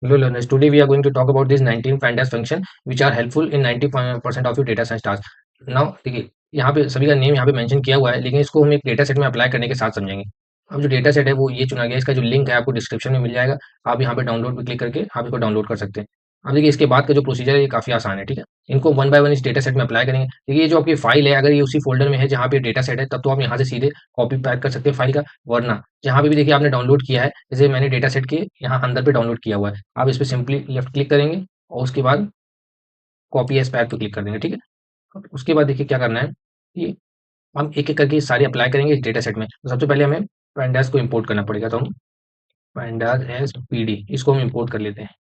Hello learners, today we are going to talk about this 19 pandas function which are helpful in 90% of your data science tasks. Now देखिए यहाँ पे सभी का name यहाँ पे mention किया हुआ है, लेकिन इसको हम एक डेटा सेट में अप्लाई करने के साथ समझेंगे। अब जो डेटा सेट है वो ये चुना गया, इसका जो लिंक है आपको डिस्क्रिप्शन में मिल जाएगा। आप यहाँ पे डाउनलोड पे क्लिक करके आप इसको डाउनलोड कर सकते हैं। अब देखिए इसके बाद का जो प्रोसीजर है ये काफी आसान है, ठीक है। इनको वन बाय वन इस डेटा सेट में अप्लाई करेंगे। देखिए ये जो आपकी फाइल है, अगर ये उसी फोल्डर में है जहाँ पे डेटा सेट है, तब तो आप यहाँ से सीधे कॉपी पैक कर सकते हैं फाइल का। वरना जहाँ पे भी देखिए आपने डाउनलोड किया है, जैसे मैंने डेटा सेट के यहाँ अंदर पे डाउनलोड किया हुआ है, आप इस पे सिंपली लेफ्ट क्लिक करेंगे और उसके बाद कॉपी एज पैथ पे क्लिक कर देंगे, ठीक है। अब उसके बाद देखिए क्या करना है, ये हम एक एक करके सारे अप्लाई करेंगे इस डेटा सेट में। तो सबसे पहले हमें पैंडास को इम्पोर्ट करना पड़ेगा, तो हम पैंडास एज पीडी इसको हम इम्पोर्ट कर लेते हैं।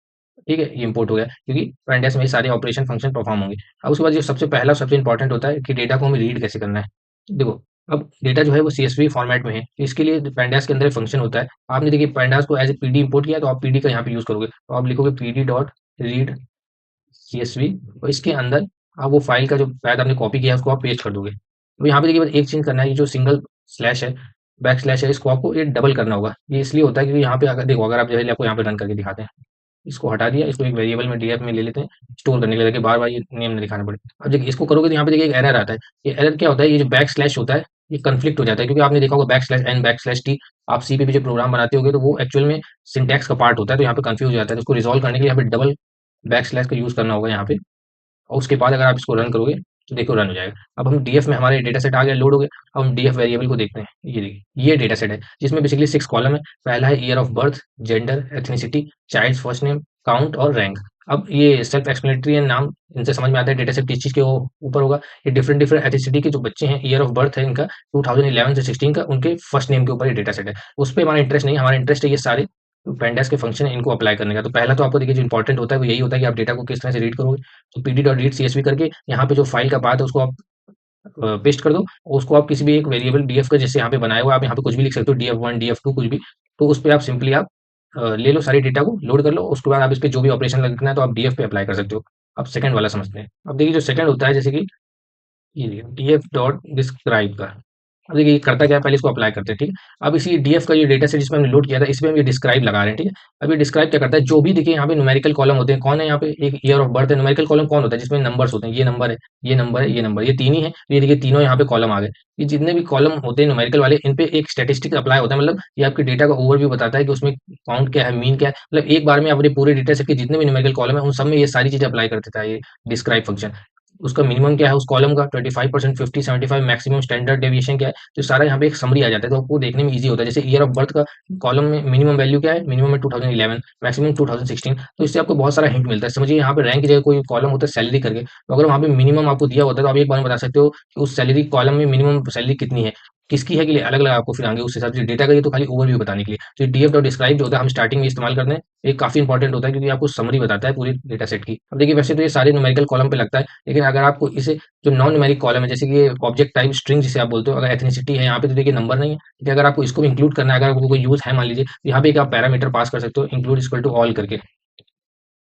ठीक है, ये इम्पोर्ट हो गया क्योंकि पैंडास में ये सारे ऑपरेशन फंक्शन परफॉर्म होंगे। अब उसके बाद जो सबसे पहला सबसे इंपॉर्टेंट होता है कि डेटा को हमें रीड कैसे करना है। देखो, अब डेटा जो है वो सीएसवी फॉर्मेट में है, तो इसके लिए पैंडास के अंदर एक फंक्शन होता है। आपने देखिए पैंडास को एज ए पीडी इम्पोर्ट किया, तो आप पीडी का यहाँ पे यूज करोगे, तो आप लिखोगे पीडी डॉट रीड सीएसवी और इसके अंदर आप वो फाइल का जो पैथ आपने कॉपी किया है उसको आप पेस्ट कर दोगे। तो यहाँ पे देखिए बस एक चीज करना है, ये जो सिंगल स्लैश है, बैक स्लैश है, इसको आपको ये डबल करना होगा। ये इसलिए होता है क्योंकि यहाँ पे अगर देखो, अगर आप जैसे आपको यहाँ पे रन करके दिखाते हैं, इसको हटा दिया, इसको एक वेरिएबल में डीएफ में ले लेते हैं स्टोर करने के लिए, ताकि बार बार ये नेम ना दिखाना पड़े। अब देखिए इसको करोगे तो यहाँ पे देखिए एक एरर आता है। ये एरर क्या होता है, ये जो बैक स्लैश होता है ये कन्फ्लिक्ट हो जाता है, क्योंकि आपने देखा होगा backslash n backslash t, आप सी पे भी जो प्रोग्राम बनाते होगे तो वो एक्चुअल में सिंटैक्स का पार्ट होता है, तो यहाँ पे कंफ्यूज हो जाता है। तो उसको रिजॉल्व करने के लिए यहाँ पे डबल बैक स्लैश का यूज करना होगा यहाँ पे, और उसके बाद अगर आप इसको रन करोगे तो देखो रन हो जाएगा। अब हम डीएफ में हमारे डेटा सेट आ गया, लोड हो गया। अब हम डीएफ वेरिएबल को देखते हैं। ये देखिए ये डेटा सेट है जिसमें बेसिकली 6 कॉलम है। पहला है year of birth, gender, ethnicity, child first name, count और रैंक। अब ये सेल्फ एक्सप्लेनेटरी है, नाम इनसे समझ में आता है डेटा सेट किस चीज के ऊपर होगा। ये डिफरेंट डिफरेंट एथनिसिटी के जो बच्चे हैं, ईयर ऑफ बर्थ है इनका 2011 से 16 का, उनके फर्स्ट नेम के ऊपर ये डेटा सेट है। उस पर हमारा इंटरेस्ट नहीं है, हमारा इंटरेस्ट है ये सारे पेंडास के फंक्शन है इनको अप्लाई करने का। तो पहला तो आपको देखिए जो इंपॉर्टेंट होता है वो यही होता है कि आप डेटा को किस तरह से रीड करोगे। तो पीडी डॉट रीड सीएसवी करके यहाँ पे जो फाइल का पाथ है उसको आप पेस्ट कर दो, और उसको आप किसी भी एक वेरिएबल डीएफ का जैसे यहाँ पे बनाया हुआ, आप यहाँ पे कुछ भी लिख सकते हो, DF1 DF2 कुछ भी। तो उस पे आप सिंपली आप ले लो सारी डेटा को लोड कर लो, उसके बाद आप इस पे जो भी ऑपरेशन लिखना है तो आप डीएफ पे अप्लाई कर सकते हो। अब सेकंड वाला समझते हैं। अब देखिए जो सेकंड होता है, जैसे कि ये डीएफ डॉट डिस्क्राइब का। अब देखिए ये करता क्या है, पहले इसको अप्लाई करते हैं, ठीक है। अब इसी डीएफ का ये डेटा सेट जिसमें हमने लोड किया था, इसमें हम ये डिस्क्राइब लगा रहे हैं, ठीक है। अब ये डिस्क्राइब क्या करता है, जो भी देखिए यहाँ पे न्यूमेरिकल कॉलम होते हैं, कौन है यहाँ पे, एक ईयर ऑफ बर्थ है। न्यूमेरिकल कॉलम कौन होता है, जिसमें नंबर्स होते हैं, ये नंबर है, ये नंबर है, ये नंबर, ये तीन ही है। तो ये देखिए तीनों यहाँ पे कॉलम आ गए। ये जितने भी कॉलम होते हैं न्यूमेरिकल वाले, इन पे एक स्टेटिस्टिक अप्लाई होता है, मतलब ये आपके डेटा का ओवरव्यू बताता है कि उसमें काउंट क्या है, मीन क्या है। मतलब एक बार में अपने पूरे डेटा सेट के जितने भी न्यूमेरिकल कॉलम है उन सब में ये सारी चीजें अप्लाई कर देता है ये डिस्क्राइब फंक्शन। उसका मिनिमम क्या है उस कॉलम का 25%, 50, 75, मैक्सिमम स्टैंडर्ड डेविएशन क्या है, तो सारा यहाँ पे एक समरी आ जाता है, तो आपको देखने में इजी होता है। जैसे ईयर ऑफ बर्थ का कॉलम में मिनिमम वैल्यू क्या है, मिनिमम है 2011, मैक्सिमम 2016। तो इससे आपको बहुत सारा हिंट मिलता है। समझिए यहाँ पे रैंक की जगह कोई कॉलम होता है सैलरी करके, तो अगर वहाँ पे मिनिमम आपको दिया होता है तो आप एक बार में बता सकते हो कि उस सैलरी कॉलम में मिनिमम सैलरी कितनी है, किसकी है, के लिए अलग अलग आपको फिर आगे उस हिसाब से डेटा का। ये तो खाली ओवरव्यू बताने के लिए। तो डीएफ डॉट डिस्क्राइब जो होता है हम स्टार्टिंग में इस्तेमाल करते हैं, ये काफी इंपॉर्टेंट होता है क्योंकि आपको समरी बताता है पूरी डेटा सेट की। अब देखिए वैसे तो ये सारे न्यूमेरिकल कॉलम पे लगता है, लेकिन अगर आपको इसे जो नॉन न्यूमेरिक कॉलम है, जैसे कि ये ऑब्जेक्ट टाइप स्ट्रिंग जिसे आप बोलते हो, अगर एथनिसिटी है यहाँ पे तो देखिए नंबर नहीं है, लेकिन अगर आपको इसको भी इंक्लूड करना है, अगर आपको कोई यूज है मान लीजिए, तो यहाँ पे एक आप पैरामीटर पास कर सकते हो, इंक्लूड इक्वल टू ऑल करके।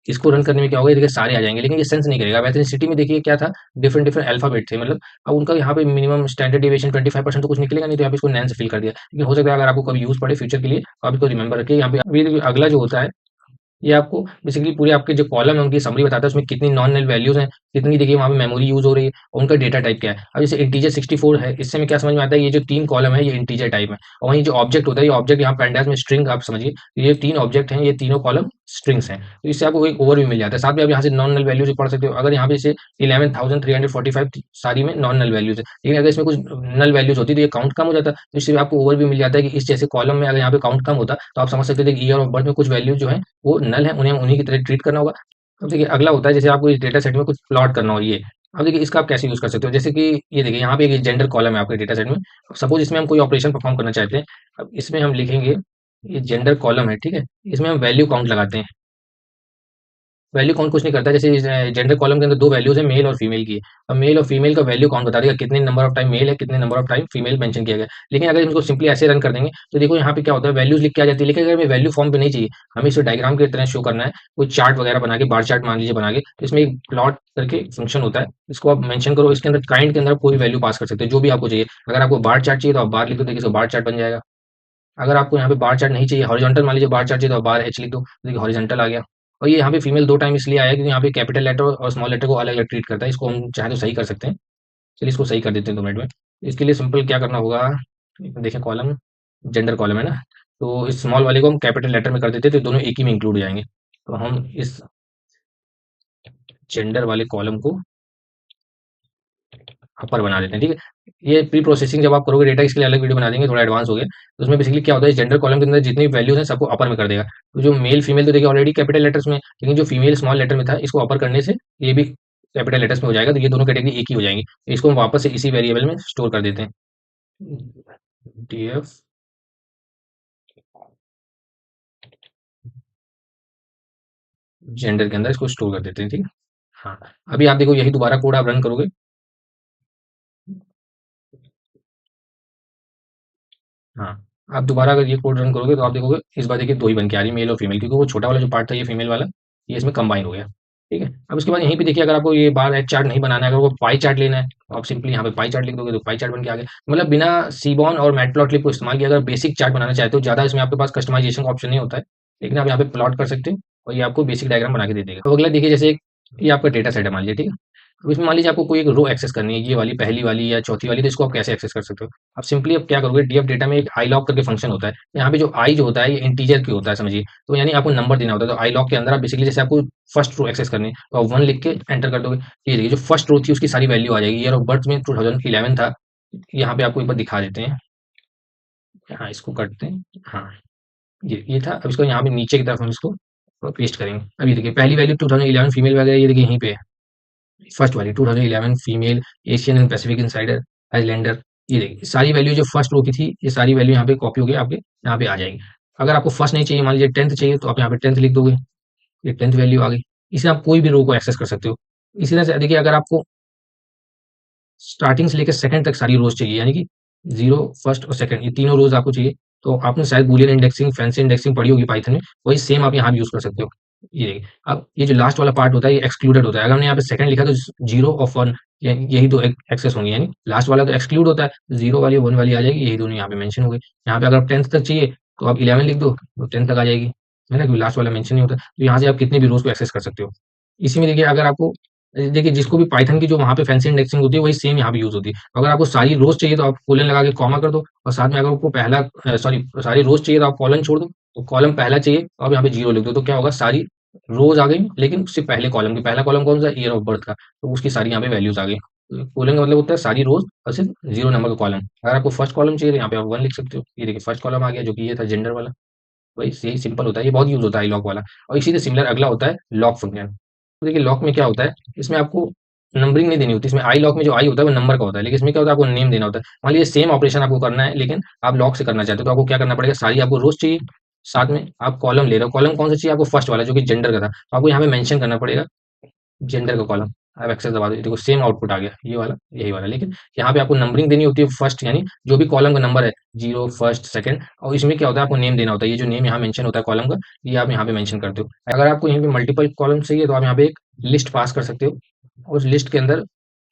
इसको रन करने में क्या होगा, ये देखिए सारे आ जाएंगे, लेकिन ये सेंस नहीं करेगा। अब एथनिसिटी में देखिए क्या था, डिफरेंट डिफरेंट अल्फाबेट थे, मतलब अब उनका यहाँ पे मिनिमम स्टैंडर्ड डेविएशन 25% तो कुछ निकलेगा नहीं, तो यहाँ पे इसको नैन से फिल कर दिया। लेकिन हो सकता है अगर आपको कभी यूज पड़े फ्यूचर के लिए, तो आप इसको रिमेंबर रखिए। यहाँ पे अभी देखिए अगला जो होता है, ये आपको बेसिकली पूरे आपके जो कॉलम है उनकी समरी बताता है, उसमें कितनी नॉन नल वैल्यूज हैं, कितनी देखिए वहाँ पे मेमोरी यूज हो रही है, और उनका डेटा टाइप क्या है। अब जैसे इंटीजर 64 है, इससे में क्या समझ में आता है, ये जो तीन कॉलम है ये इंटीजर टाइप है, और वहीं जो ऑब्जेक्ट होता है, ये ऑब्जेक्ट यहाँ पैंडास में स्ट्रिंग आप समझिए, ये तीन ऑब्जेक्ट हैं, ये तीनों कॉलम स्ट्रिंग्स हैं। तो इससे आपको एक ओवरव्यू मिल जाता है। साथ में आप यहाँ से नॉन नल वैल्यूज भी पढ़ सकते हो। अगर यहाँ पे जैसे 11,345 सारी में नॉन नल वैल्यूज है, लेकिन अगर इसमें कुछ नल वैल्यूज होती तो ये काउंट कम हो जाता। तो इससे आपको ओवरव्यू मिल जाता है कि इस जैसे कॉलम में अगर यहाँ पे काउंट कम होता तो आप समझ सकते थे कि ईयर ऑफ बर्थ में कुछ वैल्यूज जो है वो नल है, उन्हें उन्हीं की तरह ट्रीट करना होगा। अब देखिए अगला होता है, जैसे आपको इस डेटा सेट में कुछ प्लॉट करना हो ये। अब देखिए इसका आप कैसे यूज कर सकते हो, जैसे कि ये देखिए यहाँ पे एक जेंडर कॉलम है आपके डेटा सेट में। सपोज इसमें हम कोई ऑपरेशन परफॉर्म करना चाहते हैं। अब इसमें हम लिखेंगे, ये जेंडर कॉलम है, ठीक है। इसमें हम वैल्यू काउंट लगाते हैं। वैल्यू काउंट कुछ नहीं करता, जैसे जेंडर कॉलम के अंदर दो वैल्यूज है, मेल और फीमेल की। अब मेल और फीमेल का वैल्यू काउंट बता देगा, कितने नंबर ऑफ टाइम मेल है, कितने number of time female mention किया गया। लेकिन अगर इनको सिंपली ऐसे रन कर देंगे तो देखो यहाँ पे क्या होता है, वैल्यूज लिख के आ जाती है। लेकिन अगर हमें वैल्यू फॉर्म पे नहीं चाहिए, हमें इसे डायग्राम की तरह शो करना है, कोई चार्ट वगैरह बना के, बार चार्ट मान लीजिए बना के, तो इसमें एक प्लॉट करके फंक्शन होता है, इसको आप मेंशन करो। इसके अंदर काइंड के अंदर कोई वैल्यू पास कर सकते हो जो भी आपको चाहिए। अगर आपको बार चार्ट चाहिए तो आप बार लिख दो, देखिए इसको बार चार्ट बन जाएगा। अगर आपको यहाँ पे बार चार्ट नहीं चाहिए, हॉरिजॉन्टल मान लीजिए बार चार्ट चाहिए, तो आप बार एच लिख दो, देखिए हॉरिजॉन्टल आ गया। और ये यहाँ पे फीमेल 2 टाइम इसलिए आया है क्योंकि यहाँ पे कैपिटल लेटर और स्मॉल लेटर को अलग-अलग ट्रीट करता है। इसको हम चाहें तो सही कर सकते हैं। चलिए इसको सही कर देते हैं 2 मिनट में। इसके लिए सिंपल क्या करना होगा, देखें कॉलम, जेंडर कॉलम है ना, तो इस स्मॉल वाले को हम कैपिटल लेटर में कर देते हैं तो दोनों एक ही में इंक्लूड हो जाएँगे। तो हम इस जेंडर वाले कॉलम को अपर बना देते हैं, ठीक है। ये प्री प्रोसेसिंग जब आप करोगे डेटा, इसके लिए अलग वीडियो बना देंगे, थोड़ा एडवांस हो गया। तो उसमें बेसिकली क्या होता है, जेंडर कॉलम के अंदर जितनी भी वैल्यूज हैं सबको अपर में कर देगा। तो जो मेल फीमेल तो देखिए ऑलरेडी कैपिटल लेटर्स में, लेकिन जो फीमेल स्मॉल लेटर में था इसको अपर करने से ये भी कैपिटल लेटर्स में हो जाएगा, तो ये दोनों कैटेगरी एक ही हो जाएंगी। तो इसको हम वापस से इसी वेरिएबल में स्टोर कर देते हैं, df जेंडर के अंदर इसको स्टोर कर देते हैं, ठीक है। हाँ, अभी आप देखो यही दोबारा कोड आप रन करोगे। हाँ, आप दोबारा अगर ये कोड रन करोगे तो आप देखोगे इस बार देखिए 2 ही बन के आ रही है, मेल और फीमेल, क्योंकि वो छोटा वाला जो पार्ट था ये फीमेल वाला, ये इसमें कंबाइन हो गया। ठीक है। अब उसके बाद यहीं पे देखिए, अगर आपको ये बार एक चार्ट नहीं बनाना है, अगर वो पाई चार्ट लेना है तो आप सिंपली यहाँ पे पाई चार्ट लिख दोगे तो पाई चार्ट बन के आ गया। मतलब बिना सीबॉन और मैटप्लॉटलिब को इस्तेमाल किया अगर बेसिक चार्ट बनाना चाहते हो, ज़्यादा इसमें आपके पास कस्टमाइजेशन का ऑप्शन नहीं होता है, लेकिन आप यहाँ पे प्लॉट कर सकते हो और ये आपको बेसिक डायग्राम बना के दे देगा। तो अगला देखिए, जैसे ये आपका डेटा सेट है मान लीजिए, ठीक है। अब इसमें मान लीजिए आपको कोई एक रो एक्सेस करनी है, ये वाली पहली वाली या चौथी वाली, तो इसको आप कैसे एक्सेस कर सकते हो। अब सिंपली अब क्या करोगे, डीएफ डेटा में एक आई लॉग करके फंक्शन होता है। यहाँ पे जो आई जो होता है ये इंटीजर की होता है, समझिए। तो यानी आपको नंबर देना होता है, तो आई लॉग के अंदर आप बेसिकली जैसे आपको फर्स्ट रो एक्सेस करनी है तो आप 1 लिख के एंटर कर दोगे। ये देखिए जो फर्स्ट रो थी उसकी सारी वैल्यू आ जाएगी। ईयर ऑफ बर्थ में 2011 था, यहाँ पे आपको एक बार दिखा देते हैं। हाँ, इसको करते हैं। हाँ, ये था। अब इसको यहाँ पे नीचे की तरफ हम इसको पेस्ट करेंगे। अब ये देखिए पहली वैल्यू 2011 फीमेल वगैरह, ये देखिए यहीं पे है। फर्स्ट वाली 2011 female, Asian and Pacific insider, islander. ये देखिए सारी वैल्यू जो फर्स्ट रो की थी, ये सारी वैल्यू यहाँ पे कॉपी हो गई, आपके यहाँ पे आ जाएगी। अगर आपको फर्स्ट नहीं चाहिए, मान लीजिए 10th चाहिए, तो आप यहाँ पे 10th लिख दोगे, ये 10th वैल्यू आ गई। इससे आप कोई भी रो को एक्सेस कर सकते हो। इसी तरह से देखिए, अगर आपको स्टार्टिंग से लेकर सेकंड तक सारी रोज चाहिए, यानी कि 0, फर्स्ट और सेकंड, ये तीनों रोज आपको चाहिए, तो आपने शायद बूलियन इंडेक्सिंग, फैंसी इंडेक्सिंग पढ़ी होगी पाइथन में, वही सेम आप यहाँ भी यूज कर सकते हो। ये देखिए, अब ये जो लास्ट वाला पार्ट होता है ये एक्सक्लूडेड होता है। अगर हमने यहाँ पे सेकंड लिखा तो 0 और 1 यही दो एक्सेस होंगे, यानी लास्ट वाला तो एक्सक्लूड होता है, 0 वाली 1 वाली आ जाएगी, यही दोनों यहाँ पे मेंशन हो गए। यहाँ पे अगर आप 10th तक चाहिए तो आप 11 लिख दो तो 10 तक आ जाएगी, है ना, क्योंकि लास्ट वाला मेंशन नहीं होता। तो यहाँ से आप कितनी भी रोज को एक्सेस कर सकते हो। इसी में देखिए, अगर आपको देखिए जिसको भी पाइथन की जो वहाँ पे फैंसी इंडेक्सिंग होती है वही सेम यहाँ पे यूज़ होती है। अगर आपको सारी रोज़ चाहिए तो आप कोलन लगा के कॉमा कर दो, और साथ में अगर आपको पहला सॉरी सारी रोज़ चाहिए तो आप कॉलन छोड़ दो, तो कॉलम पहला चाहिए तो आप यहाँ पे 0 लिख दो, तो क्या होगा, सारी रोज़ आ गई, लेकिन उससे पहले कॉलम की, पहला कॉलम कौन-सा, ईयर ऑफ बर्थ का, तो उसकी सारी यहाँ पे वैल्यूज़ आ गई। तो कोलन का मतलब होता है सारी रोज़ और सिर्फ 0 नंबर का कॉलम। अगर आपको फर्स्ट कॉलम चाहिए तो यहाँ पे आप 1 लिख सकते हो। ये देखिए फर्स्ट कॉलम आ गया, जो कि ये था जेंडर वाला। वही यही सिंपल होता है, ये बहुत यूज़ होता है लॉक वाला। और इसी से सिमिलर अगला होता है लॉक फंक्शन। तो देखिए लॉक में क्या होता है, इसमें आपको नंबरिंग नहीं देनी होती। इसमें आई लॉक में जो आई होता है वो नंबर का होता है, लेकिन इसमें क्या होता है, आपको नेम देना होता है। मान लीजिए सेम ऑपरेशन आपको करना है, लेकिन आप लॉक से करना चाहते हो, तो आपको क्या करना पड़ेगा, सारी आपको रोज चाहिए, साथ में आप कॉलम ले रहे हो। कॉलम कौन सा चाहिए आपको, फर्स्ट वाला जो कि जेंडर का था, तो आपको यहाँ पे मेंशन करना पड़ेगा जेंडर का कॉलम। आप एक्सेस दबा दो, देखो सेम आउटपुट आ गया, ये वाला यही वाला, लेकिन यहाँ पे आपको नंबरिंग देनी होती है फर्स्ट, यानी जो भी कॉलम का नंबर है, 0, फर्स्ट, सेकंड, और इसमें क्या होता है, आपको नेम देना होता है। ये जो नेम यहाँ मेंशन होता है कॉलम का, ये आप यहाँ पे मेंशन करते हो। अगर आपको यहाँ पे मल्टीपल कॉलम चाहिए तो आप यहाँ पे एक लिस्ट पास कर सकते हो। उस लिस्ट के अंदर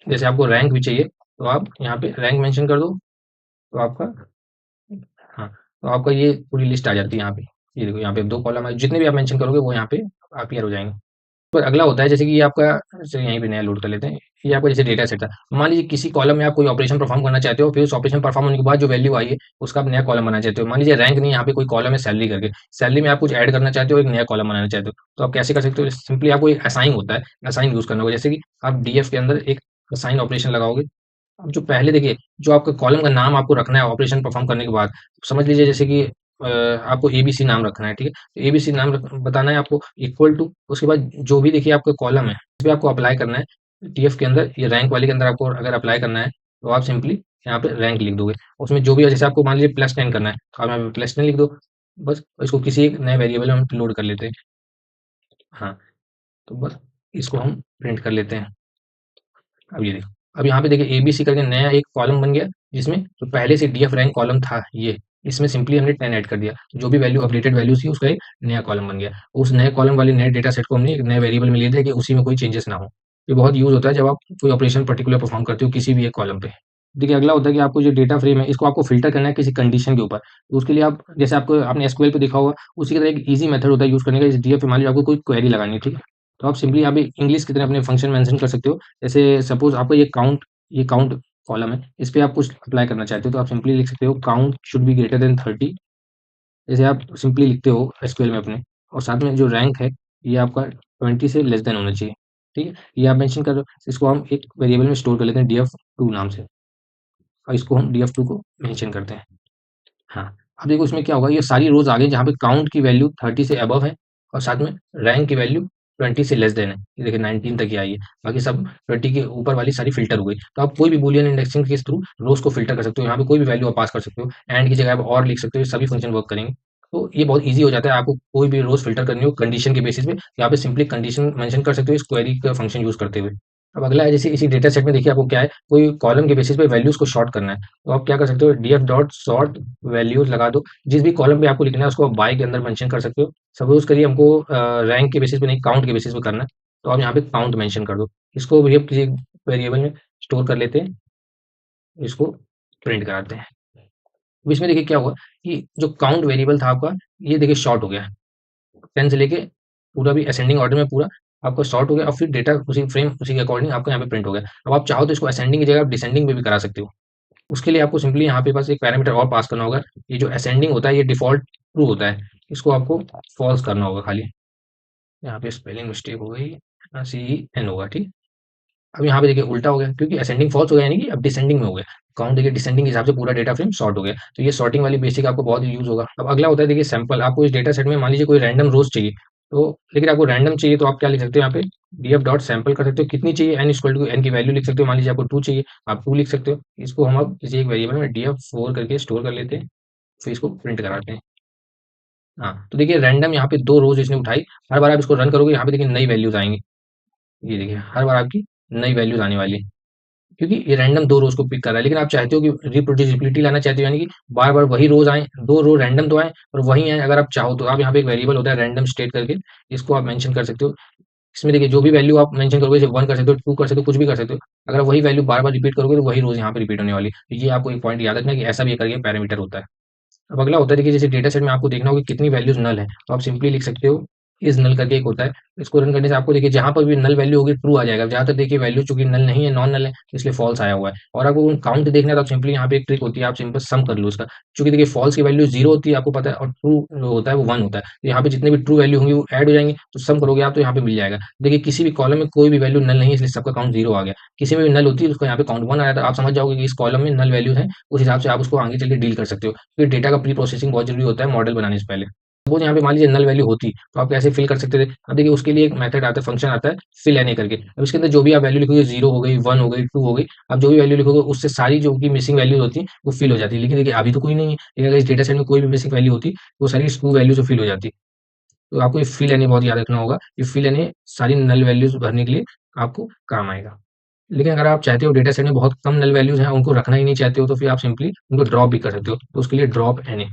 जैसे आपको रैंक भी चाहिए तो आप यहाँ पे रैंक मेंशन कर दो, तो आपका, हाँ, तो आपका ये पूरी लिस्ट आ जाती है यहाँ पे। ये देखो यहाँ पे 2 कॉलम है, जितने भी आप मेंशन करोगे वो यहाँ पे अपीयर हो जाएंगे। पर अगला होता है जैसे कि ये आपका, जैसे यहीं पे नया लोड कर लेते हैं। ये आपका जैसे डेटा सेट था, मान लीजिए किसी कॉलम में आप कोई ऑपरेशन परफॉर्म करना चाहते हो, फिर उस ऑपरेशन परफॉर्म होने के बाद जो वैल्यू आई है उसका आप नया कॉलम बनाना चाहते हो। मान लीजिए रैंक नहीं, यहाँ पे कोई कॉलम है सैलरी करके, सैलरी में आप कुछ ऐड करना चाहते हो, एक नया कॉलम बनाना चाहते हो, तो आप कैसे कर सकते हो, सिंपली आपको एक असाइन होता है, असाइन यूज करना होगा। जैसे कि आप डीएफ के अंदर एक असाइन ऑपरेशन लगाओगे। अब जो पहले देखिए, जो आपका कॉलम का नाम आपको रखना है ऑपरेशन परफॉर्म करने के बाद, समझ लीजिए जैसे कि आपको एबीसी नाम रखना है, ठीक है। तो एबीसी नाम बताना है आपको, इक्वल टू, उसके बाद जो भी देखिए आपका कॉलम है उस पे आपको अप्लाई करना है। टीएफ के अंदर ये रैंक वाले के अंदर आपको अगर अप्लाई करना है तो आप सिंपली यहाँ पे रैंक लिख दोगे। उसमें जो भी है, जैसे आपको मान लीजिए +10 करना है तो आप यहाँ पे +10 लिख दो, बस। इसको किसी एक नए वेरिएबल में हम लोड कर लेते हैं। हाँ, तो बस इसको हम प्रिंट कर लेते हैं। अब ये देखो, अब यहाँ पे देखिए एबीसी करके नया एक कॉलम बन गया, जिसमें जो पहले से डीएफ रैंक कॉलम था ये, इसमें सिंपली हमने 10 ऐड कर दिया। जो भी वैल्यू अपडेटेड वैल्यू थी उसका एक नया कॉलम बन गया। उस नए कॉलम वाले नए डेटा सेट को हमने एक नए वेरिएबल में ले दिया कि उसी में कोई चेंजेस ना हो। ये बहुत यूज होता है जब आप कोई ऑपरेशन पर्टिकुलर परफॉर्म करते हो किसी भी एक कॉलम पे। देखिए अगला होता है कि आपको जो डेटा फ्रेम है इसको आपको फ़िल्टर करना है किसी कंडीशन के ऊपर। तो उसके लिए आप जैसे आपको आपने एसक्यूएल पे देखा होगा, उसी की तरह एक ईज़ी मेथड होता है यूज़ करने का। जैसे डीएफ में मान लीजिए आपको कोई क्वेरी लगानी है, ठीक है? तो आप सिंपली यहाँ पे इंग्लिश की तरह अपने फंक्शन मेंशन कर सकते हो। जैसे सपोज़ आपको ये काउंट कॉलम है, इस पे आप कुछ अप्लाई करना चाहते हो तो आप सिंपली लिख सकते हो count should be greater than 30। जैसे आप सिंपली लिखते हो एसक्यूएल में अपने, और साथ में जो रैंक है ये आपका 20 से लेस देन होना चाहिए, ठीक है? ये आप मेंशन कर रहे हो, इसको हम एक वेरिएबल में स्टोर कर लेते हैं df2 नाम से, और इसको हम df2 को मेंशन करते हैं। हाँ, अब देखो इसमें क्या होगा, ये सारी रोज़ आ गई जहाँ पे काउंट की वैल्यू 30 से अबव है और साथ में रैंक की वैल्यू 20 से लेस देन है। ये देखिए 19 तक ही आई है, बाकी सब 20 के ऊपर वाली सारी फ़िल्टर हो गई। तो आप कोई भी बूलियन इंडेक्सिंग के थ्रू रोज़ को फ़िल्टर कर सकते हो, यहाँ पे कोई भी वैल्यू आप पास कर सकते हो। एंड की जगह आप और लिख सकते हो, ये सभी फंक्शन वर्क करेंगे। तो ये बहुत ईज़ी हो जाता है, आपको कोई भी रोज़ फ़िल्टर करनी हो कंडीशन के बेसिस पे, यहाँ पे सिंपली कंडीशन मेंशन कर सकते हो इस क्वेरी का फंक्शन यूज़ करते हुए। अब अगला है, जैसे इसी डेटा सेट में देखिए आपको क्या है, कोई कॉलम के बेसिस पे वैल्यूज़ को सॉर्ट करना है। तो आप क्या कर सकते हो, df डॉट सॉर्ट वैल्यूज़ लगा दो। जिस भी कॉलम पे आपको लिखना है उसको आप बाय के अंदर मेंशन कर सकते हो। सपोज़ करिए हमको रैंक के बेसिस पे नहीं, काउंट के बेसिस पे करना है, तो आप यहाँ पे काउंट मेंशन कर दो। इसको भी आप किसी वेरिएबल में स्टोर कर लेते हैं, इसको प्रिंट कराते हैं। अब इसमें देखिए क्या हुआ कि जो काउंट वेरिएबल था आपका, ये देखिए शॉर्ट हो गया। 10 से लेके पूरा भी असेंडिंग ऑर्डर में पूरा आपका सॉर्ट हो गया, और फिर डेटा उसी फ्रेम उसी के अकॉर्डिंग आपको यहाँ पे प्रिंट हो गया। अब आप चाहो तो इसको असेंडिंग की जगह आप डिसेंडिंग में भी करा सकते हो। उसके लिए आपको सिंपली यहाँ पे बस एक पैरामीटर और पास करना होगा। ये जो असेंडिंग होता है ये डिफ़ॉल्ट ट्रू होता है, इसको आपको फ़ॉल्स करना होगा खाली। यहाँ पे स्पेलिंग मिस्टेक हो गई, CEN होगा, ठीक। अब यहाँ पे देखिए उल्टा हो गया, क्योंकि असेंडिंग फ़ॉल्स हो गया, यानी कि अब डिसेंडिंग में हो गया। काउंट देखिए डिसेंडिंग के हिसाब से पूरा डेटा फ्रेम सॉर्ट हो गया। तो ये सॉर्टिंग वाली बेसिक आपको बहुत यूज़ होगा। अब अगला होता है देखिए सैंपल। आपको इस डेटा सेट में मान लीजिए कोई रैंडम रोज़ चाहिए, तो लेकिन आपको रैंडम चाहिए तो आप क्या लिख सकते हो यहाँ पे, df डॉट सैंपल कर सकते हो। कितनी चाहिए, n इक्वल टू n की वैल्यू लिख सकते हो। मान लीजिए आपको 2 चाहिए, आप 2 लिख सकते हो। इसको हम अब किसी एक वेरिएबल में df4 करके स्टोर कर लेते हैं, फिर इसको प्रिंट कराते हैं। हाँ, तो देखिए रैंडम यहाँ पे 2 रोज़ इसने उठाई। हर बार आप इसको रन करोगे, यहाँ पे देखिए नई वैल्यूज़ आएँगी। ये देखिए हर बार आपकी नई वैल्यूज़ आने वाली है, क्योंकि ये रैंडम 2 रोज़ को पिक कर रहा है। लेकिन आप चाहते हो कि रिप्रोड्यूसिबिलिटी लाना चाहते हो, यानी कि बार-बार वही रोज़ आएँ, 2 रो रैंडम तो आएँ और वही आएँ। अगर आप चाहो तो आप यहाँ पे एक वेरिएबल होता है रैंडम स्टेट करके, इसको आप मेंशन कर सकते हो। इसमें देखिए जो भी वैल्यू आप मेंशन करोगे, जैसे 1 कर सकते हो, 2 कर सकते हो, कुछ भी कर सकते हो। अगर आप वही वैल्यू बार-बार रिपीट करोगे तो वही रोज़ यहाँ पे रिपीट होने वाली है। तो ये आपको एक पॉइंट याद रखना है कि ऐसा भी एक करके पैरामीटर होता है। अब अगला होता है देखिए, जैसे डेटा सेट में आपको देखना होगा कि कितनी वैल्यूज़ नल है, तो आप सिंपली लिख सकते हो इस नल करके एक होता है। इसको रन करने से आपको देखिए जहाँ पर भी नल वैल्यू होगी ट्रू आ जाएगा। जहाँ तक देखिए वैल्यू चूँकि नल नहीं है, नॉन नल है, इसलिए फॉल्स आया हुआ है। और आपको काउंट देखना है तो आप सिंपली यहाँ पे एक ट्रिक होती है, आप सिंपल सम कर लो उसका। चूँकि देखिए फॉल्स की वैल्यू 0 होती है आपको पता है, और ट्रू जो होता है वो 1 होता है। तो यहाँ पे जितने भी ट्रू वैल्यू होंगी वो ऐड हो जाएँगी, तो सम करोगे आप तो यहाँ पे मिल जाएगा। देखिए किसी भी कॉलम में कोई भी वैल्यू नल नहीं है, इसलिए सबका काउंट 0 आ गया। किसी में भी नल होती है उसका यहाँ पे काउंट 1 आया, तो आप समझ जाओगे कि इस कॉलम में नल वैल्यूज़ हैं, उस हिसाब से आप उसको आगे चल के डील कर सकते हो। फिर डेटा का प्री प्रोसेसिंग बहुत ज़रूरी होता है मॉडल बनाने से पहले। सपोज़ यहाँ पे मान लीजिए नल वैल्यू होती, तो आप कैसे फिल कर सकते थे? अब देखिए उसके लिए एक मेथड आता है, फंक्शन आता है fill NA करके। अब इसके अंदर जो भी आप वैल्यू लिखोगे, 0 हो गई, 1 हो गई, 2 हो गई, आप जो भी वैल्यू लिखोगे उससे सारी जो कि मिसिंग वैल्यूज़ होती हैं वो फिल हो जाती है। लेकिन देखिए अभी तो कोई नहीं है, लेकिन अगर इस डेटा सेट में कोई भी मिसिंग वैल्यू होती, वो सारी इस 2 वैल्यू से फिल हो जाती। तो आपको ये fill NA बहुत याद रखना होगा, ये fill NA सारी नल वैल्यूज़ भरने के लिए आपको काम आएगा। लेकिन अगर आप चाहते हो डेटा सेट में बहुत कम नल वैल्यूज़ हैं, उनको रखना ही नहीं चाहते हो, तो फिर आप सिंपली उनको ड्रॉप भी कर सकते हो। तो उसके लिए ड्रॉप NA।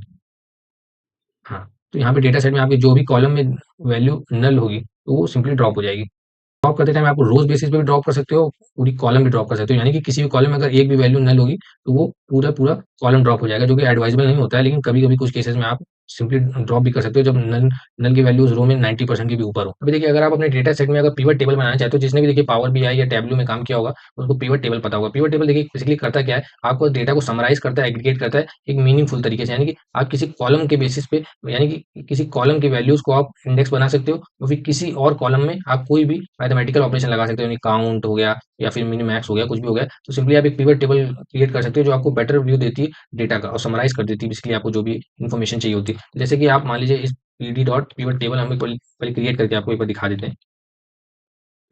हाँ, तो यहाँ पे डेटा सेट में आपके जो भी कॉलम में वैल्यू नल होगी, तो वो सिंपली ड्रॉप हो जाएगी। ड्रॉप करते टाइम आप रोज़ बेसिस पे भी ड्रॉप कर सकते हो, पूरी कॉलम भी ड्रॉप कर सकते हो। यानी कि किसी भी कॉलम में अगर एक भी वैल्यू नल होगी, तो वो पूरा-पूरा कॉलम ड्रॉप हो जाएगा, जो कि एडवाइसेबल नहीं होता है, लेकिन कभी-कभी कुछ केसेज़ में आप सिंपली ड्रॉप भी कर सकते हो, जब नल नल की वैल्यूज़ रो में 90% के भी ऊपर हो। अभी देखिए अगर आप अपने डेटा सेट में अगर पिवट टेबल बनाना चाहते हो, जिसने भी देखिए पावर बीआई या टैब्लू में काम किया होगा, उसको पिवट टेबल पता होगा। पिवट टेबल देखिए बेसिकली करता क्या है, आपको डेटा को समराइज़ करता है, एग्रीगेट करता है एक मीनिंगफुल तरीके से। यानी कि आप किसी कॉलम के बेसिस पे, यानी कि किसी कॉलम की वैल्यूज़ को आप इंडेक्स बना सकते हो, और फिर किसी और कॉलम में आप कोई भी मैथमेटिकल ऑपरेशन लगा सकते हो, यानी काउंट हो गया या फिर मिनिमैक्स हो गया, कुछ भी हो गया। तो सिंपली आप एक पिवट टेबल क्रिएट कर सकते हो, जो आपको बेटर व्यू देती है डेटा का, और समराइज़ कर देती है बेसिकली आपको जो भी इन्फॉर्मेशन चाहिए होती है। जैसे कि आप मान लीजिए इस पीडी डॉट पिवट टेबल हम एक बार पहले क्रिएट करके आपको एक बार दिखा देते हैं।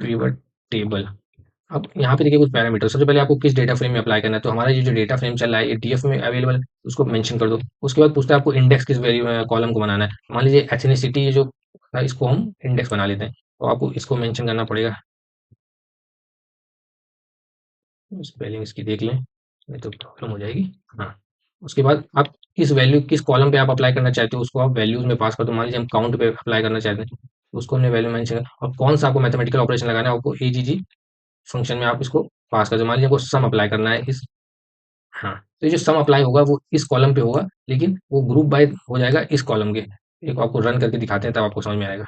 Pivot table. अब यहाँ पे देखिए कुछ पैरामीटर, सबसे पहले आपको किस डेटा फ्रेम में अप्लाई करना है। तो हमारा ये जो डेटा फ्रेम चल रहा है ये डीएफ में अवेलेबल है, उसको मेंशन कर दो। उसके बाद पूछता है आपको इंडेक्स किस वैल्यू कॉलम को बनाना है। मान लीजिए एथनिसिटी ये जो है, इसको हम इंडेक्स बना लेते हैं, तो आपको इसको मेंशन करना पड़ेगा। स्पेलिंग इसकी देख लें, नहीं तो प्रॉब्लम हो जाएगी। हाँ, उसके बाद आप किस वैल्यू किस कॉलम पे आप अप्लाई करना चाहते हो उसको आप वैल्यूज़ में पास कर दो। मान लीजिए हम काउंट पे अप्लाई करना चाहते हैं, तो उसको हमने वैल्यू मेंशन और कौन सा आपको मैथमेटिकल ऑपरेशन लगाना है, आपको एजीजी फंक्शन में आप इसको पास कर दो। मान लीजिए आपको सम अप्लाई करना है इस हाँ, तो ये जो सम अप्लाई होगा वो इस कॉलम पे होगा, लेकिन वो ग्रुप बाय हो जाएगा इस कॉलम के। एक आपको रन करके दिखाते हैं तब आपको समझ में आएगा।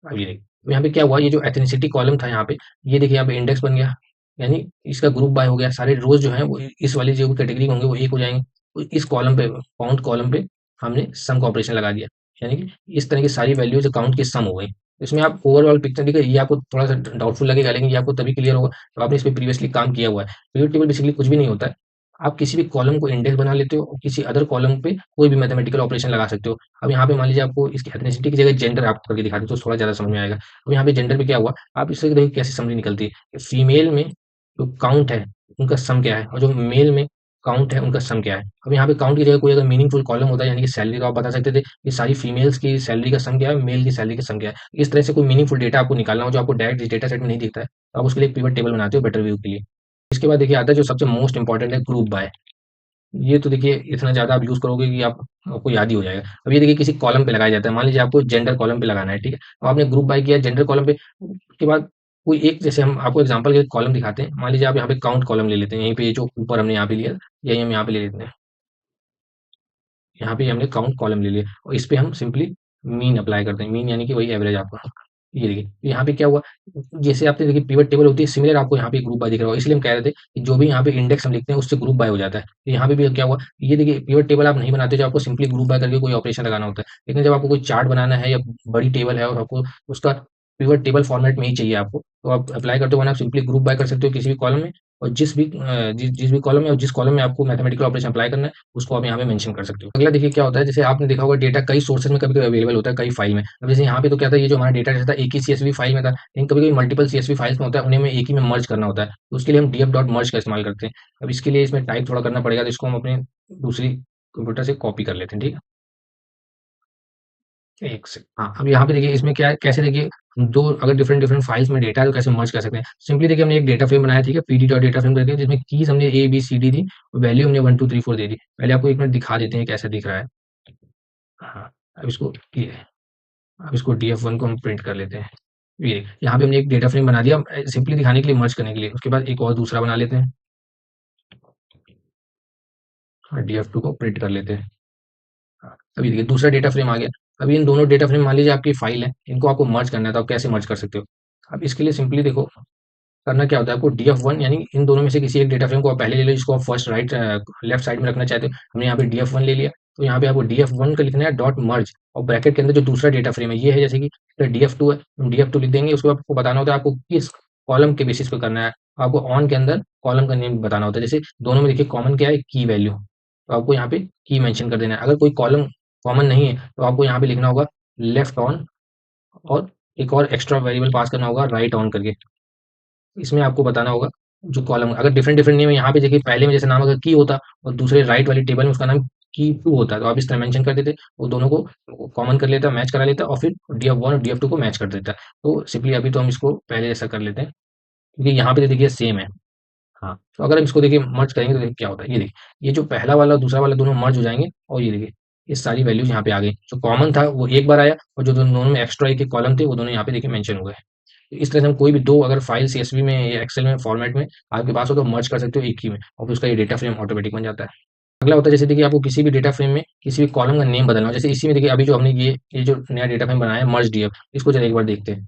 अब ये देखिए, तो यहाँ पे क्या हुआ, ये जो एथनिसिटी कॉलम था यहाँ पे, ये देखिए यहाँ पे इंडेक्स बन गया, यानी इसका ग्रुप बाय हो गया। सारे रोज जो हैं वो इस वाली जो कैटेगरी होंगे वो एक हो जाएंगे। तो इस कॉलम पे, काउंट कॉलम पे हमने सम का ऑपरेशन लगा दिया, यानी कि इस तरह की सारी वैल्यूज काउंट की सम हो गई। इसमें आप ओवरऑल पिक्चर देखिए, ये आपको थोड़ा सा डाउटफुल लगेगा, लेकिन ये आपको तभी क्लियर होगा तो आपने इस पे प्रीवियसली काम किया हुआ है। पिवट टेबल बेसिकली कुछ भी नहीं होता है, आप किसी भी कॉलम को इंडेक्स बना लेते हो और किसी अदर कॉलम पे कोई भी मैथमेटिकल ऑपरेशन लगा सकते हो। अब यहाँ पे मान लीजिए आपको इसकी एथनिसिटी की जगह जेंडर आप करके दिखा दो तो थोड़ा ज़्यादा समझ में आएगा। अब यहाँ पे जेंडर पे क्या हुआ, आप इससे देखिए कैसे समरी निकलती है कि फीमेल में जो काउंट है उनका सम क्या है और जो मेल में काउंट है उनका सम क्या है। अब यहाँ पे काउंट की जगह कोई अगर मीनिंगफुल कॉलम होता है, यानी कि सैलरी, तो आप बता सकते थे कि सारी फीमेल्स की सैलरी का सम क्या है, मेल की सैलरी का सम क्या है। इस तरह से कोई मीनिंगफुल डेटा आपको निकालना हो जो आपको डायरेक्ट डेटा सेट में नहीं दिखता है, तो आप उसके लिए एक पिवट टेबल बनाते हो बेटर व्यू के लिए। इसके बाद देखिए आता है जो सबसे मोस्ट इंपॉर्टेंट है, ग्रुप बाय। ये तो देखिए इतना ज़्यादा आप यूज़ करोगे कि आप आपको याद ही हो जाएगा। अब ये देखिए किसी कॉलम पे लगाया जाता है, मान लीजिए आपको जेंडर कॉलम पे लगाना है, ठीक है? अब आपने ग्रुप बाय किया जेंडर कॉलम पे, उसके बाद कोई एक, जैसे हम आपको एग्ज़ाम्पल के लिए कॉलम दिखाते हैं, मान लीजिए आप यहाँ पे काउंट कॉलम ले लेते हैं, यहीं पे ये जो ऊपर हमने यहाँ पे लिया, यही हम यहाँ पे ले लेते हैं। यहाँ पे हमने काउंट कॉलम ले लिया और इस पे हम सिंपली मीन अप्लाई करते हैं। मीन यानी कि वही एवरेज आपका। ये देखिए, तो यहाँ पे क्या हुआ, जैसे आपने देखिए पिवट टेबल होती है सिमिलर, आपको यहाँ पे ग्रुप बाय दिख रहा होगा, इसलिए हम कह रहे थे कि जो भी यहाँ पे इंडेक्स हम लिखते हैं उससे ग्रुप बाय हो जाता है। तो यहाँ पे भी क्या हुआ, ये देखिए पिवट टेबल आप नहीं बनाते, जो आपको सिंपली ग्रुप बाय करके कोई ऑपरेशन लगाना होता है। लेकिन जब आपको कोई चार्ट बनाना है या बड़ी टेबल है और आपको उसका पिवट टेबल फॉर्मेट में ही चाहिए आपको, तो आप अप्लाई करते हो वरना आप सिंपली ग्रुप बाय कर सकते हो किसी भी कॉलम में, और जिस भी कॉलम में और जिस कॉलम में आपको मैथमेटिकल ऑपरेशन अप्लाई करना है उसको आप यहाँ पे मेंशन कर सकते हो। अगला देखिए क्या होता है, जैसे आपने देखा होगा डेटा कई सोर्सेज में कभी-कभी अवेलेबल होता है, कई फाइल में। अब जैसे यहाँ पे तो क्या था, ये जो हमारा डेटा जैसा था एक ही सीएसवी फाइल में था, लेकिन कभी-कभी मल्टीपल सीएसवी फाइल्स में होता है, उन्हें हमें एक ही में मर्ज करना होता है। तो उसके लिए हम df.merge का इस्तेमाल करते हैं। अब इसके लिए इसमें टाइप थोड़ा करना पड़ेगा, तो इसको हम अपने दूसरी कंप्यूटर से कॉपी कर लेते हैं, ठीक है? एक से हाँ, अब यहाँ पे देखिए इसमें क्या है, कैसे देखिए हम दो अगर डिफरेंट डिफरेंट फाइल्स में डेटा है तो कैसे मर्ज कर सकते हैं। सिंपली देखिए हमने एक डेटा फ्रेम बनाया, ठीक है, पीडी डॉट डेटा फ्रेम करके, जिसमें कीज हमने ए बी सी डी दी, वैल्यू हमने 1 2 3 4 दे दी। पहले आपको एक मिनट दिखा देते हैं कैसा दिख रहा है। हाँ, अब इसको ये अब इसको df1 को हम प्रिंट कर लेते हैं। ये यहाँ पे हमने एक डेटा फ्रेम बना दिया सिंपली दिखाने के लिए, मर्ज करने के लिए। उसके बाद एक और दूसरा बना लेते हैं और df2 को प्रिंट कर लेते हैं। हाँ, अभी देखिए दूसरा डेटा फ्रेम आ गया। अभी इन दोनों डेटा फ्रेम मान लीजिए आपकी फाइल है, इनको आपको मर्ज करना है, तो आप कैसे मर्ज कर सकते हो। अब इसके लिए सिंपली देखो करना क्या होता है, आपको df1 यानी इन दोनों में से किसी एक डेटा फ्रेम को आप पहले ले लो, जिसको आप फर्स्ट राइट लेफ्ट साइड में रखना चाहते हो। हमने यहाँ पे df1 ले लिया, तो यहाँ पे आपको df1 का लिखना है डॉट मर्ज, और ब्रैकेट के अंदर जो दूसरा डेटा फ्रेम है ये है, जैसे कि df2 है, हम df2 लिख देंगे। उसके बाद आपको बताना होता है आपको किस कॉलम के बेसिस पे करना है। आपको ऑन के अंदर कॉलम का नेम बताना होता है। जैसे दोनों में देखिए कॉमन क्या है, की वैल्यू, तो आपको यहाँ पे की मेंशन कर देना है। अगर कोई कॉलम कॉमन नहीं है तो आपको यहाँ पे लिखना होगा लेफ्ट ऑन, और एक और एक्स्ट्रा वेरिएबल पास करना होगा राइट ऑन करके। इसमें आपको बताना होगा जो कॉलम, अगर डिफरेंट डिफरेंट नेम है, यहाँ पे देखिए पहले में जैसे नाम अगर की होता और दूसरे राइट वाली टेबल में उसका नाम की टू होता, तो आप इस तरह मेंशन कर देते, वो दोनों को कॉमन कर लेता, मैच करा लेता, और फिर df1 और df2 को मैच कर देता। तो सिंपली अभी तो हम इसको पहले जैसा कर लेते हैं, क्योंकि यहाँ पे तो देखिए सेम है। हाँ, तो अगर हम इसको देखिए मर्ज करेंगे तो देखिए क्या होता है, ये देखिए ये जो पहला वाला और दूसरा वाला दोनों मर्ज हो जाएंगे, और ये देखिए ये सारी वैल्यूज यहाँ पे आ गई। जो कॉमन था वो एक बार आया, और जो दोनों में एक्स्ट्रा एक एक कॉलम थे वो दोनों यहाँ पे देखिए मेंशन हो गए। तो इस तरह से हम कोई भी दो अगर फाइल सीएसवी में या एक्सेल में फॉर्मेट में आपके पास हो तो मर्ज कर सकते हो एक ही में, और फिर उसका ये डेटा फ्रेम ऑटोमेटिक बन जाता है। अगला होता है जैसे देखिए आपको किसी भी डेटा फ्रेम में किसी भी कॉलम का नेम बदलना हो, जैसे इसी में देखिए अभी जो हमने ये जो नया डेटा फ्रेम बनाया है मर्ज डीएफ, इसको जरा एक बार देखते हैं।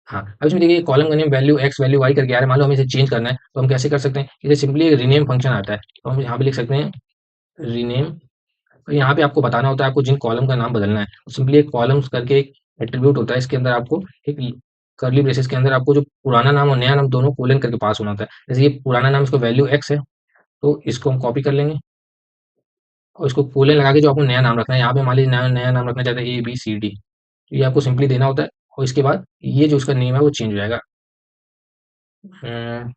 हाँ, अब इसमें देखिए कॉलम का name value X value Y करके आ रहा है, मान लो हमें इसे चेंज करना है तो हम कैसे कर सकते हैं, इसे सिंपली एक रीनेम फंक्शन आता है, तो हम यहाँ पे लिख सकते हैं रीनेम। तो यहाँ पे आपको बताना होता है आपको जिन कॉलम का नाम बदलना है, तो सिंपली एक कॉलम्स करके एक एट्रीब्यूट होता है, इसके अंदर आपको एक कर्ली ब्रेसेस के अंदर आपको जो पुराना नाम और नया नाम दोनों कोलन करके पास होना होता है। जैसे ये पुराना नाम, इसको वैल्यू एक्स है, तो इसको हम कॉपी कर लेंगे और इसको कोलन लगा के जो आपको नया नाम रखना है, यहाँ पे मान लीजिए नया नया नाम रखना चाहते हैं ए बी सी डी, तो ये आपको सिंपली देना होता है, और इसके बाद ये जो उसका नेम है वो चेंज हो जाएगा। अम,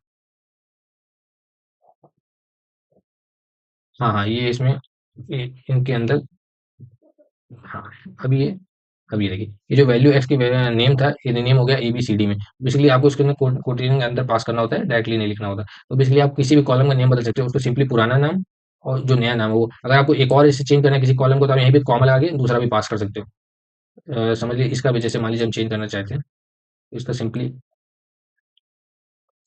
हाँ हाँ, ये इसमें इनके अंदर, हाँ, अब ये अब ये देखिए ये जो वैल्यू एक्स की नेम था ये नेम हो गया ए बी सी डी में। बेसिकली आपको इसके अंदर कोटेशन के अंदर पास करना होता है, डायरेक्टली नहीं लिखना होता। तो बेसिकली आप किसी भी कॉलम का नेम बदल सकते हो, उसको सिंपली पुराना नाम और जो नया नाम है वो, अगर आपको एक और इसे चेंज करना है किसी कॉलम को, तो आप यहीं पे कॉमा लगा के दूसरा भी पास कर सकते हो। समझ लीजिए इसका भी जैसे मान लीजिए हम चेंज करना चाहते हैं, तो इसका सिंपली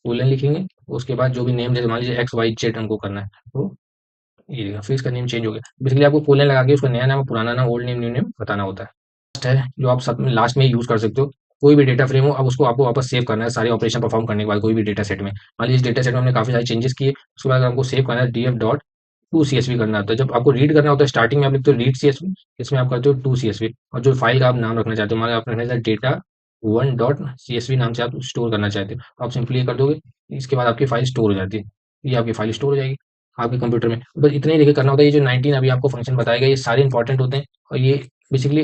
कोलन लिखेंगे, उसके बाद जो भी नेम जैसे मान लीजिए एक्स वाई जेड हमको करना है, तो ये देखिए फिर इसका नेम चेंज हो गया। बेसिकली आपको कोलन लगा के उसका नया नाम, पुराना नाम, ओल्ड नेम, न्यू नेम बताना होता है। है जो आप सब लास्ट में यूज़ कर सकते हो। कोई भी डेटा फ्रेम हो, अब उसको आपको वापस सेव करना है सारे ऑपरेशन परफॉर्म करने के बाद कोई भी डेटा सेट में। मान लीजिए इस डेटा सेट में हमने काफ़ी सारे चेंजेस किए, उसके बाद हमको सेव करना है डीएफ डॉट टू सीएसवी करना होता है। जब आपको रीड करना होता है स्टार्टिंग में आप लिखते हो रीड सीएसवी, इसमें आप करते हो टू सीएसवी, और जो फाइल का आप नाम रखना चाहते हो, मान लो आप रखना चाहते हो डेटा वन डॉट सीएसवी नाम से आप स्टोर करना चाहते हो, तो आप सिंपली ये कर दोगे, इसके बाद आपकी फाइल स्टोर हो जाती है। ये आपकी फाइल स्टोर हो जाएगी आपके कंप्यूटर में। बस इतना ही देखिए करना होता है। ये जो 19 अभी आपको फंक्शन बताया गया, ये सारे इंपॉर्टेंट होते हैं, और ये बेसिकली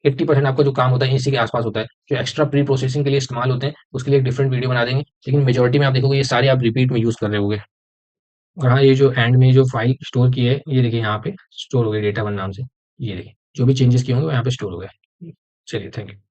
80% आपका जो काम होता है इसी के आसपास होता है। जो एक्स्ट्रा प्री प्रोसेसिंग के लिए इस्तेमाल होते हैं उसके लिए एक डिफरेंट वीडियो बना देंगे, लेकिन मेजोरिटी में आप देखोगे ये सारे आप रिपीट में यूज़ कर रहे होगे। और हाँ, ये जो एंड में जो फाइल स्टोर की है, ये देखिए यहाँ पे स्टोर हो गई डेटा वन नाम से। ये देखिए जो भी चेंजेस किए होंगे वो यहाँ पे स्टोर हो गए। चलिए, थैंक यू।